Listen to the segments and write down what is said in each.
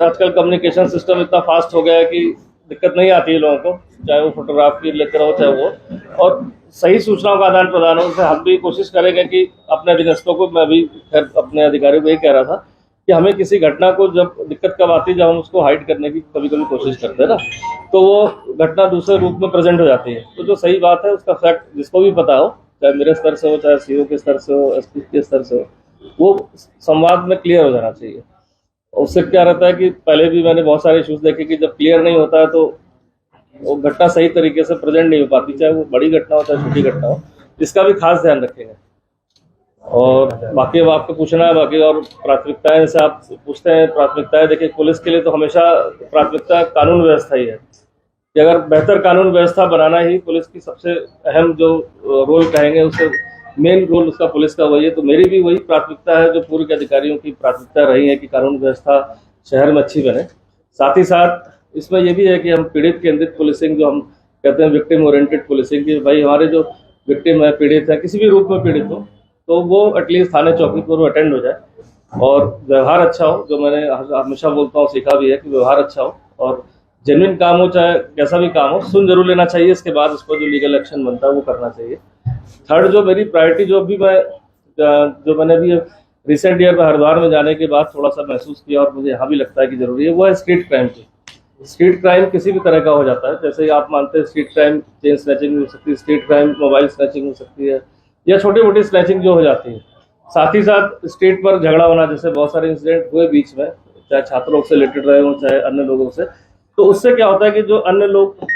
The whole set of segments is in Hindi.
आजकल कम्युनिकेशन सिस्टम इतना फास्ट हो गया है कि दिक्कत नहीं आती है लोगों को, चाहे वो फोटोग्राफ की लेकर हो चाहे वो, और सही सूचनाओं का आदान प्रदान हो। उससे हम भी कोशिश करेंगे कि अपने अधीनस्थों को, मैं भी अपने अधिकारियों को यही कह रहा था कि हमें किसी घटना को जब दिक्कत कब आती है जब हम उसको हाइड करने की कभी कभी कोशिश करते हैं ना, तो वो घटना दूसरे रूप में प्रेजेंट हो जाती है। तो जो सही बात है उसका फैक्ट जिसको भी पता हो, चाहे मेरे स्तर से हो, चाहे सीओ के स्तर से हो, एसपी के स्तर से हो, वो संवाद में क्लियर हो जाना चाहिए। उससे क्या रहता है कि पहले भी मैंने बहुत सारे इश्यूज देखे कि जब क्लियर नहीं होता है तो वो घटना सही तरीके से प्रेजेंट नहीं हो पाती, चाहे वो बड़ी घटना हो चाहे छोटी घटना हो। इसका भी खास ध्यान रखेंगे। और बाकी अब आपको पूछना है बाकी और प्राथमिकताएं, जैसे आप पूछते हैं प्राथमिकताएं, देखिए पुलिस के लिए तो हमेशा प्राथमिकता कानून व्यवस्था ही है कि अगर बेहतर कानून व्यवस्था बनाना ही पुलिस की सबसे अहम जो रोल कहेंगे, उससे मेन रोल उसका पुलिस का वही है। तो मेरी भी वही प्राथमिकता है जो पूर्व के अधिकारियों की प्राथमिकता रही है कि कानून व्यवस्था शहर में अच्छी बने। साथ ही साथ इसमें यह भी है कि हम पीड़ित केंद्रित पुलिसिंग, जो हम कहते हैं विक्टिम ओरिएंटेड पुलिसिंग, की भाई हमारे जो विक्टिम है, पीड़ित है, किसी भी रूप में पीड़ित हो, तो वो एटलीस्ट थाने चौकी पर अटेंड हो जाए और व्यवहार अच्छा हो। जो मैंने हमेशा बोलता हूँ, सीखा भी है कि व्यवहार अच्छा हो और जेन्युइन काम हो, चाहे कैसा भी काम हो, सुन जरूर लेना चाहिए। इसके बाद उसको जो लीगल एक्शन बनता है वो करना चाहिए। थर्ड, जो मेरी प्रायोरिटी जो मैंने भी रिसेंट ईयर में हरिद्वार में जाने के बाद थोड़ा सा महसूस किया और मुझे यहाँ भी लगता है कि जरूरी है, वो है स्ट्रीट क्राइम की। स्ट्रीट क्राइम किसी भी तरह का हो जाता है, जैसे आप मानते हैं स्ट्रीट क्राइम चेन स्नैचिंग हो सकती है, स्ट्रीट क्राइम मोबाइल स्नैचिंग हो सकती है, या छोटी मोटी स्नैचिंग जो हो जाती है। साथ ही साथ स्ट्रीट पर झगड़ा होना, जैसे बहुत सारे इंसिडेंट हुए बीच में, चाहे छात्रों से रिलेटेड रहे हों चाहे अन्य लोगों से, तो उससे क्या होता है कि जो अन्य लोग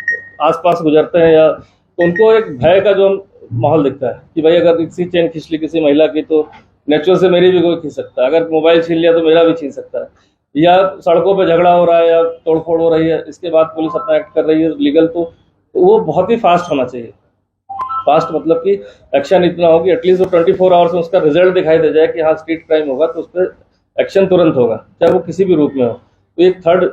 आसपास गुजरते हैं या तो उनको एक भय का जो माहौल दिखता है कि भाई अगर किसी चेन खींच ली किसी महिला की तो नेचुरल से मेरी भी कोई खींच सकता है, अगर मोबाइल छीन लिया तो मेरा भी छीन सकता है, या सड़कों पर झगड़ा हो रहा है या तोड़फोड़ हो रही है, इसके बाद पुलिस अपना एक्ट कर रही है लीगल, तो वो बहुत ही फास्ट होना चाहिए। फास्ट मतलब कि एक्शन इतना हो कि एटलीस्ट वो 24 आवर्स में उसका रिजल्ट दिखाई दे जाए कि हाँ स्ट्रीट क्राइम होगा तो उस पर एक्शन तुरंत होगा, चाहे वो किसी भी रूप में हो। तो एक थर्ड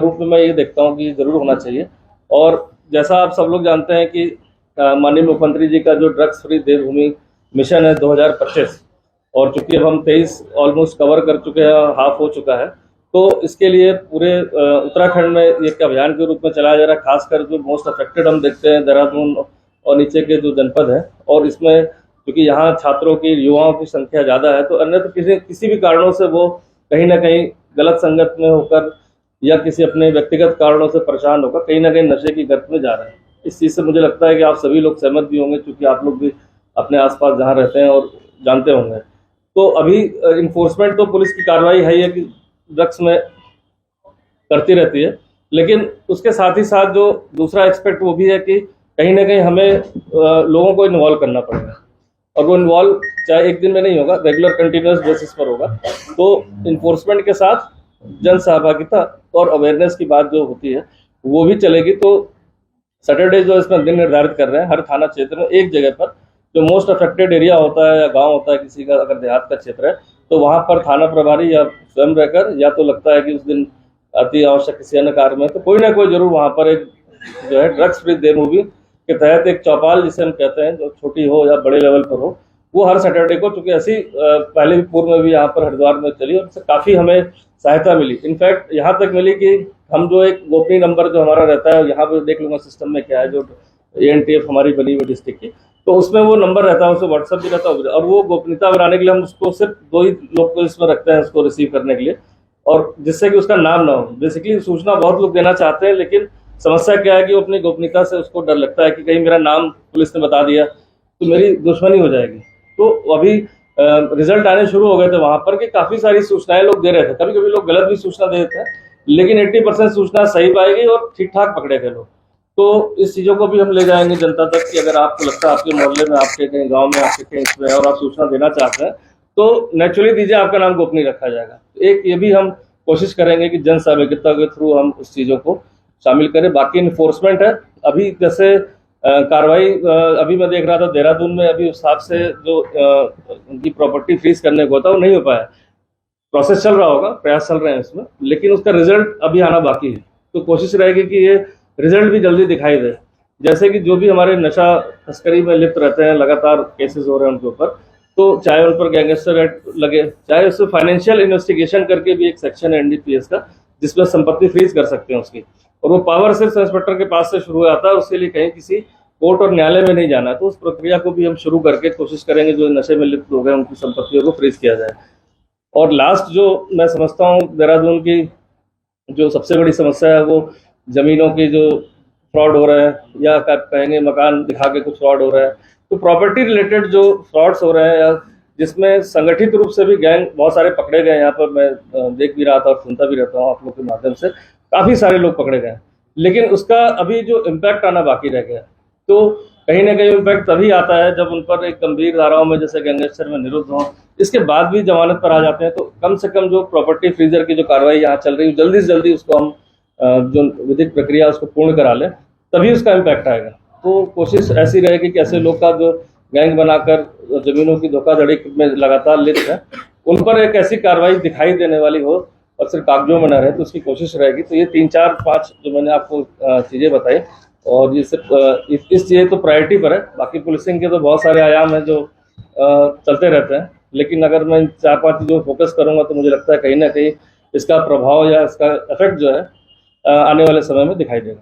रूप में मैं ये देखता हूँ कि जरूर होना चाहिए। और जैसा आप सब लोग जानते हैं कि माननीय मुख्यमंत्री जी का जो ड्रग्स फ्री देवभूमि मिशन है 2025, और चूंकि अब हम 23 ऑलमोस्ट कवर कर चुके हैं, हाफ हो चुका है, तो इसके लिए पूरे उत्तराखंड में एक अभियान के रूप में चलाया जा रहा है। खासकर जो मोस्ट अफेक्टेड हम देखते हैं देहरादून और नीचे के जो जनपद है, और इसमें क्योंकि यहाँ छात्रों की, युवाओं की संख्या ज़्यादा है, तो अन्य तो किसी भी कारणों से वो कहीं ना कहीं गलत संगत में होकर या किसी अपने व्यक्तिगत कारणों से परेशान होकर कहीं ना कहीं नशे की गर्त में जा रहे हैं। इस चीज़ से मुझे लगता है कि आप सभी लोग सहमत भी होंगे, क्योंकि आप लोग भी अपने आसपास जहाँ रहते हैं और जानते होंगे। तो अभी इन्फोर्समेंट तो पुलिस की कार्रवाई है ही है कि ड्रग्स में करती रहती है, लेकिन उसके साथ ही साथ जो दूसरा एक्सपेक्ट वो भी है कि कहीं ना कहीं हमें लोगों को इन्वॉल्व करना पड़ेगा, और वो इन्वॉल्व चाहे एक दिन में नहीं होगा, रेगुलर कंटिन्यूस बेसिस पर होगा। तो इन्फोर्समेंट के साथ जन सहभागिता और अवेयरनेस की बात जो होती है वो भी चलेगी। तो सैटरडे जो इसमें दिन निर्धारित कर रहे हैं, हर थाना क्षेत्र में एक जगह पर जो मोस्ट अफेक्टेड एरिया होता है या गांव होता है किसी का, अगर देहात का क्षेत्र है, तो वहां पर थाना प्रभारी या स्वयं रहकर, या तो लगता है कि उस दिन अति आवश्यक किसी अन्य कार्य में, तो कोई ना कोई जरूर वहां पर एक जो है ड्रग्स फ्री देवभूमि के तहत एक चौपाल जिसे हम कहते हैं, जो छोटी हो या बड़े लेवल पर हो, वो हर सैटरडे को, चूंकि ऐसी पहले भी पूर्व में भी यहाँ पर हरिद्वार में चली और इससे काफ़ी हमें सहायता मिली। इनफैक्ट यहाँ तक मिली कि हम जो एक गोपनीय नंबर जो हमारा रहता है, यहाँ पर देख लूँगा सिस्टम में क्या है, जो ANTF हमारी बनी हुई डिस्ट्रिक्ट की, तो उसमें वो नंबर रहता है, उसमें व्हाट्सअप भी रहता है, और वो गोपनीयता बनाने के लिए हम उसको सिर्फ 2 ही लोग को इसमें रखते हैं उसको रिसीव करने के लिए, और जिससे कि उसका नाम ना हो। बेसिकली सूचना बहुत लोग देना चाहते हैं, लेकिन समस्या क्या है कि वो अपनी गोपनीयता से उसको डर लगता है कि कहीं मेरा नाम पुलिस ने बता दिया तो मेरी दुश्मनी हो जाएगी। तो अभी रिजल्ट आने शुरू हो गए थे वहां पर कि काफी सारी सूचनाएं लोग दे रहे थे, कभी कभी लोग गलत भी सूचना दे देते हैं, लेकिन 80% सूचना सही पाएगी और ठीक ठाक पकड़े गए लोग। तो इस चीजों को भी हम ले जाएंगे जनता तक कि अगर आपको लगता है आपके मोहल्ले में, आपके कहीं गाँव में, आपके कहीं इसमें और आप सूचना देना चाहते हैं तो नेचुरली दीजिए, आपका नाम गोपनीय रखा जाएगा। एक ये भी हम कोशिश करेंगे कि जन सहभागिता के थ्रू हम उस चीजों को शामिल करें। बाकी इन्फोर्समेंट है, अभी जैसे कार्रवाई अभी मैं देख रहा था देहरादून में, अभी उस हिसाब से जो उनकी प्रॉपर्टी फ्रीज करने को होता है वो नहीं हो पाया। प्रोसेस चल रहा होगा, प्रयास चल रहे हैं इसमें, लेकिन उसका रिजल्ट अभी आना बाकी है। तो कोशिश रहेगी कि ये रिजल्ट भी जल्दी दिखाई दे। जैसे कि जो भी हमारे नशा तस्करी में लिप्त रहते हैं, लगातार केसेस हो रहे हैं उनके ऊपर, तो चाहे उन पर गैंगस्टर एक्ट लगे, चाहे उससे फाइनेंशियल इन्वेस्टिगेशन करके भी एक सेक्शन है NDPS का, जिसमें संपत्ति फ्रीज कर सकते हैं उसकी, और वो पावर सिर्फ इंस्पेक्टर के पास से शुरू हो जाता है, उसके लिए कहीं किसी कोर्ट और न्यायालय में नहीं जाना है। तो उस प्रक्रिया को भी हम शुरू करके कोशिश करेंगे जो नशे में लिप्त लोग हैं उनकी संपत्तियों को फ्रीज किया जाए। और लास्ट जो मैं समझता हूँ देहरादून की जो सबसे बड़ी समस्या है वो जमीनों की जो फ्रॉड हो रहे हैं, या कहेंगे मकान दिखा के कुछ फ्रॉड हो रहा है। तो प्रॉपर्टी रिलेटेड जो फ्रॉड्स हो रहे हैं, या जिसमें संगठित रूप से भी गैंग बहुत सारे पकड़े गए, यहाँ पर मैं देख भी रहा था और सुनता भी रहता हूँ आप लोग के माध्यम से, काफ़ी सारे लोग पकड़े गए, लेकिन उसका अभी जो इम्पैक्ट आना बाकी रह गया। तो कहीं ना कहीं इम्पैक्ट तभी आता है जब उन पर एक गंभीर धाराओं में जैसे गैंगस्टर में निरुद्ध हो, इसके बाद भी जमानत पर आ जाते हैं। तो कम से कम जो प्रॉपर्टी फ्रीजर की जो कार्रवाई यहाँ चल रही है जल्दी से जल्दी उसको हम जो विधिक प्रक्रिया उसको पूर्ण करा लें, तभी उसका इम्पैक्ट आएगा। तो कोशिश ऐसी रहेगी कि ऐसे लोग का जो गैंग बनाकर जमीनों की धोखाधड़ी में लगातार लिप्त है, उन पर एक ऐसी कार्रवाई दिखाई देने वाली हो और सिर्फ कागजों में न रहे, तो उसकी कोशिश रहेगी। तो ये 3, 4, 5 जो मैंने आपको चीज़ें बताई, और ये सिर्फ इस चीज़ तो प्रायोरिटी पर है। बाकी पुलिसिंग के तो बहुत सारे आयाम हैं जो चलते रहते हैं, लेकिन अगर मैं 4-5 चीज़ों पर फोकस करूँगा तो मुझे लगता है कहीं ना कहीं इसका प्रभाव या इसका इफेक्ट जो है आने वाले समय में दिखाई देगा।